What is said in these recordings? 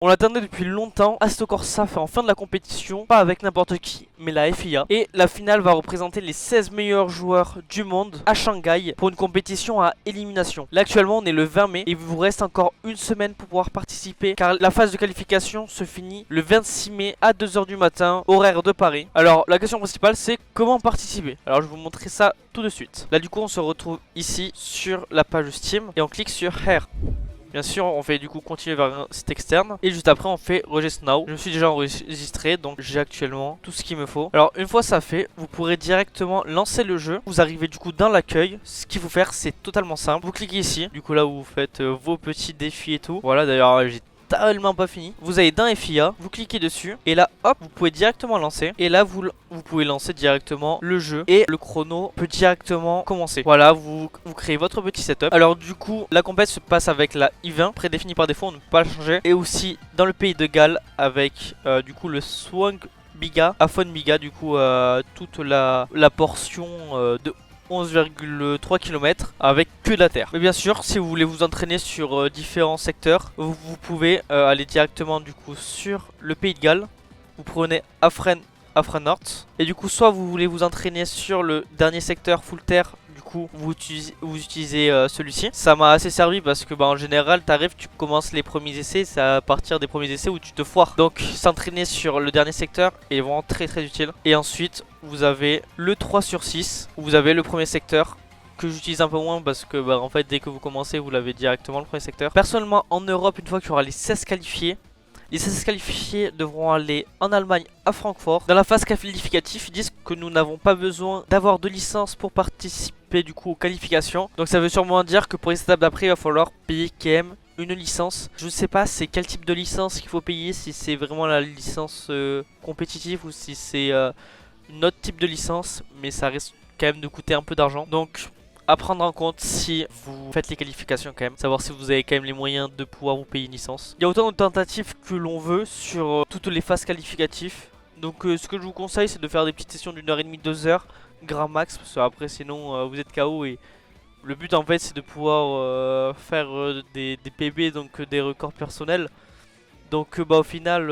On l'attendait depuis longtemps, Assetto Corsa fait en fin de la compétition, pas avec n'importe qui, mais la FIA. Et la finale va représenter les 16 meilleurs joueurs du monde à Shanghai pour une compétition à élimination. Là actuellement on est le 20 mai et il vous reste encore une semaine pour pouvoir participer car la phase de qualification se finit le 26 mai à 2 h du matin, horaire de Paris. Alors la question principale c'est comment participer. Alors je vais vous montrer ça tout de suite. Là du coup on se retrouve ici sur la page Steam et on clique sur Here. Bien sûr, on fait du coup continuer vers un site externe. Et juste après, on fait Register Now. Je me suis déjà enregistré, donc j'ai actuellement tout ce qu'il me faut. Alors, une fois ça fait, vous pourrez directement lancer le jeu. Vous arrivez du coup dans l'accueil. Ce qu'il faut faire, c'est totalement simple. Vous cliquez ici, du coup là où vous faites vos petits défis et tout. Voilà, d'ailleurs, j'ai tellement pas fini. Vous allez dans FIA, vous cliquez dessus et là hop vous pouvez directement lancer et là vous pouvez lancer directement le jeu et le chrono peut directement commencer. Voilà, vous créez votre petit setup. Alors du coup la compète se passe avec la I20 prédéfinie par défaut, on ne peut pas la changer, et aussi dans le pays de Galles avec du coup le Swang Biga, Afon Biga, du coup toute la portion de 11,3 km avec que de la terre. Mais bien sûr, si vous voulez vous entraîner sur différents secteurs, vous pouvez aller directement du coup sur le pays de Galles. Vous prenez Afren North. Et du coup, soit vous voulez vous entraîner sur le dernier secteur full terre, du coup vous utilisez celui-ci. Ça m'a assez servi parce que en général t'arrives, tu commences les premiers essais, c'est à partir des premiers essais où tu te foires. Donc s'entraîner sur le dernier secteur est vraiment très utile. Et ensuite vous avez le 3 sur 6 où vous avez le premier secteur que j'utilise un peu moins parce que en fait dès que vous commencez vous l'avez directement le premier secteur. Personnellement en Europe, une fois qu'il y aura les 16 qualifiés, les 16 qualifiés devront aller en Allemagne à Francfort. Dans la phase qualificative, ils disent que nous n'avons pas besoin d'avoir de licence pour participer du coup aux qualifications. Donc ça veut sûrement dire que pour les étapes d'après, il va falloir payer quand même une licence. Je ne sais pas c'est quel type de licence qu'il faut payer, si c'est vraiment la licence compétitive ou si c'est un autre type de licence, mais ça risque quand même de coûter un peu d'argent. Donc à prendre en compte si vous faites les qualifications quand même, savoir si vous avez quand même les moyens de pouvoir vous payer une licence. Il y a autant de tentatives que l'on veut sur toutes les phases qualificatives. Donc ce que je vous conseille c'est de faire des petites sessions d'1h30, 2 h, grand max, parce que après sinon vous êtes KO et le but en fait c'est de pouvoir faire des PB, donc des records personnels. Donc au final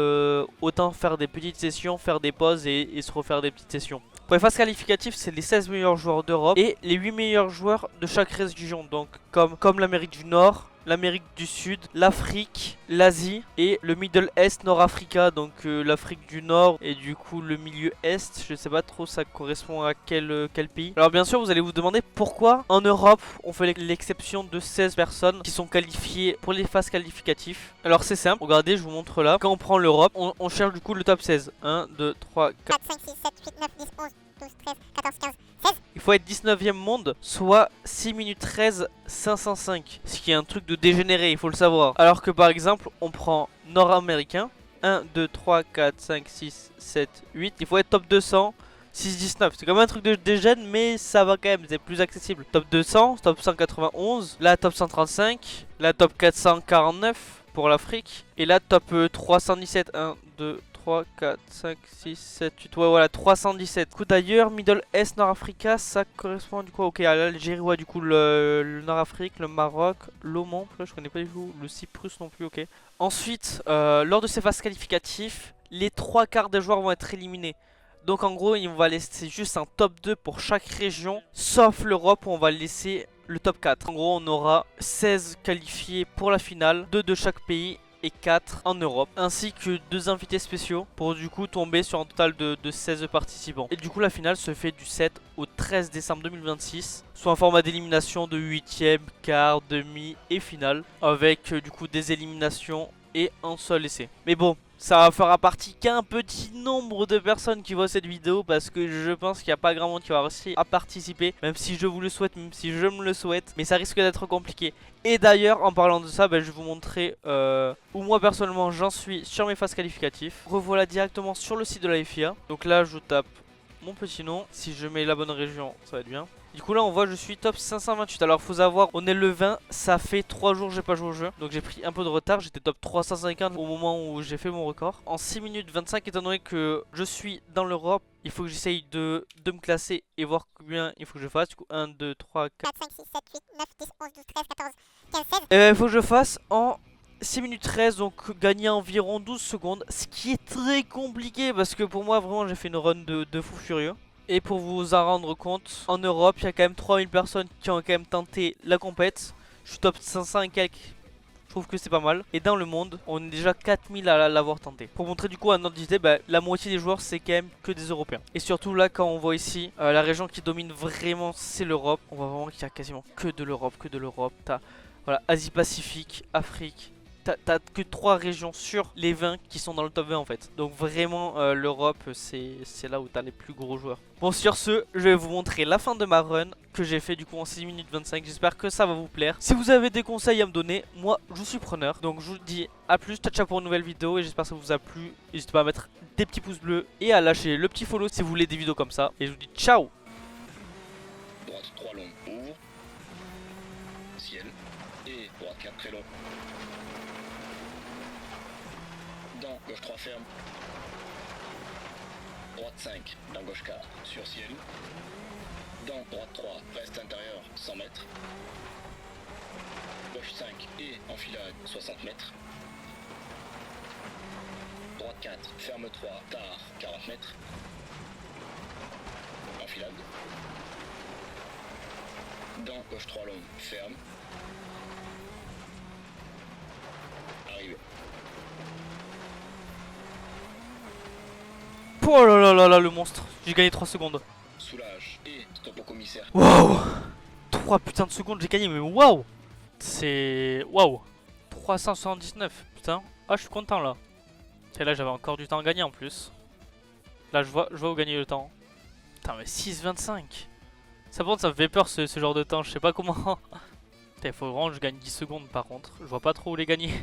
autant faire des petites sessions, faire des pauses et se refaire des petites sessions. Pour les phases qualificatives, c'est les 16 meilleurs joueurs d'Europe et les 8 meilleurs joueurs de chaque région. Donc comme l'Amérique du Nord, l'Amérique du Sud, l'Afrique, l'Asie et le Middle East, Nord-Africa. Donc l'Afrique du Nord et du coup le milieu Est. Je sais pas trop ça correspond à quel pays. Alors bien sûr vous allez vous demander pourquoi en Europe on fait l'exception de 16 personnes qui sont qualifiées pour les phases qualificatives. Alors c'est simple, regardez je vous montre là. Quand on prend l'Europe, on cherche du coup le top 16. 1, 2, 3, 4, 5, 6, 7, 8, 9, 10, 11, 12, 13, 14, 15, 16. Il faut être 19e monde, soit 6 minutes 13, 505. Ce qui est un truc de dégénéré, il faut le savoir. Alors que par exemple, on prend nord-américain. 1, 2, 3, 4, 5, 6, 7, 8. Il faut être top 200, 6, 19. C'est quand même un truc de dégène, mais ça va quand même, c'est plus accessible. Top 200, top 191, là top 135, là top 449 pour l'Afrique. Et là top 317, 1, 2, 3, 4, 5, 6, 7, 8, ouais voilà 317. Du coup d'ailleurs Middle East, Nord-Africa, ça correspond du coup ok à l'Algérie, ouais du coup le Nord-Afrique, le Maroc, l'Oman, je connais pas du tout, le Cyprus non plus, ok. Ensuite, lors de ces phases qualificatives, les 3 quarts des joueurs vont être éliminés. Donc en gros on va laisser juste un top 2 pour chaque région, sauf l'Europe où on va laisser le top 4. En gros on aura 16 qualifiés pour la finale, 2 de chaque pays et 4 en Europe, ainsi que 2 invités spéciaux pour du coup tomber sur un total de 16 participants. Et du coup la finale se fait du 7 au 13 décembre 2026, soit un format d'élimination de 8e, quart, demi et finale, avec du coup des éliminations et un seul essai. Mais bon, ça fera partie qu'un petit nombre de personnes qui voient cette vidéo, parce que je pense qu'il n'y a pas grand monde qui va réussir à participer, même si je vous le souhaite, même si je me le souhaite, mais ça risque d'être compliqué. Et d'ailleurs en parlant de ça, je vais vous montrer où moi personnellement j'en suis sur mes phases qualificatives. Revoilà directement sur le site de la FIA. Donc là je tape mon petit nom, si je mets la bonne région ça va être bien. Du coup là on voit je suis top 528. Alors faut savoir, on est le 20, ça fait 3 jours que j'ai pas joué au jeu, donc j'ai pris un peu de retard. J'étais top 350 au moment où j'ai fait mon record. En 6 minutes 25, étant donné que je suis dans l'Europe, il faut que j'essaye de me classer et voir combien il faut que je fasse. Du coup 1, 2, 3, 4, 5, 6, 7, 8, 9, 10, 11, 12, 13, 14, 15, 16. Il faut que je fasse en 6 minutes 13, donc gagner environ 12 secondes. Ce qui est très compliqué parce que pour moi, vraiment, j'ai fait une run de fou furieux. Et pour vous en rendre compte, en Europe, il y a quand même 3000 personnes qui ont quand même tenté la compète. Je suis top 500 et quelques. Je trouve que c'est pas mal. Et dans le monde, on est déjà 4000 à l'avoir tenté. Pour montrer du coup un ordre d'idée, bah, la moitié des joueurs c'est quand même que des Européens. Et surtout là quand on voit ici, la région qui domine vraiment c'est l'Europe. On voit vraiment qu'il y a quasiment que de l'Europe, que de l'Europe. T'as voilà, Asie-Pacifique, Afrique. T'as que 3 régions sur les 20 qui sont dans le top 20 en fait. Donc vraiment l'Europe c'est là où t'as les plus gros joueurs. Bon sur ce, je vais vous montrer la fin de ma run que j'ai fait du coup en 6 minutes 25. J'espère que ça va vous plaire. Si vous avez des conseils à me donner, moi je suis preneur. Donc je vous dis à plus, ciao ciao pour une nouvelle vidéo et j'espère que ça vous a plu. N'hésitez pas à mettre des petits pouces bleus et à lâcher le petit follow si vous voulez des vidéos comme ça. Et je vous dis ciao. Droite 3 long, ouvre, ciel, et droite 4 très long. Dans gauche 3 ferme. Droite 5, dans gauche 4, sur ciel. Dans droite 3, reste intérieur 100 mètres. Gauche 5 et enfilade 60 mètres. Droite 4, ferme 3, tard 40 mètres. Enfilade. Dans gauche 3 long, ferme. Arrivé. Oh là là là là le monstre. J'ai gagné 3 secondes. Soulage et stop au commissaire. Waouh, 3 putains de secondes j'ai gagné mais waouh. C'est... Waouh, 379, putain. Ah je suis content là. Et là j'avais encore du temps à gagner en plus. Là je vois où gagner le temps. Putain mais 6,25. Ça par contre ça me fait peur ce genre de temps, je sais pas comment. Il faut vraiment que je gagne 10 secondes par contre. Je vois pas trop où les gagner.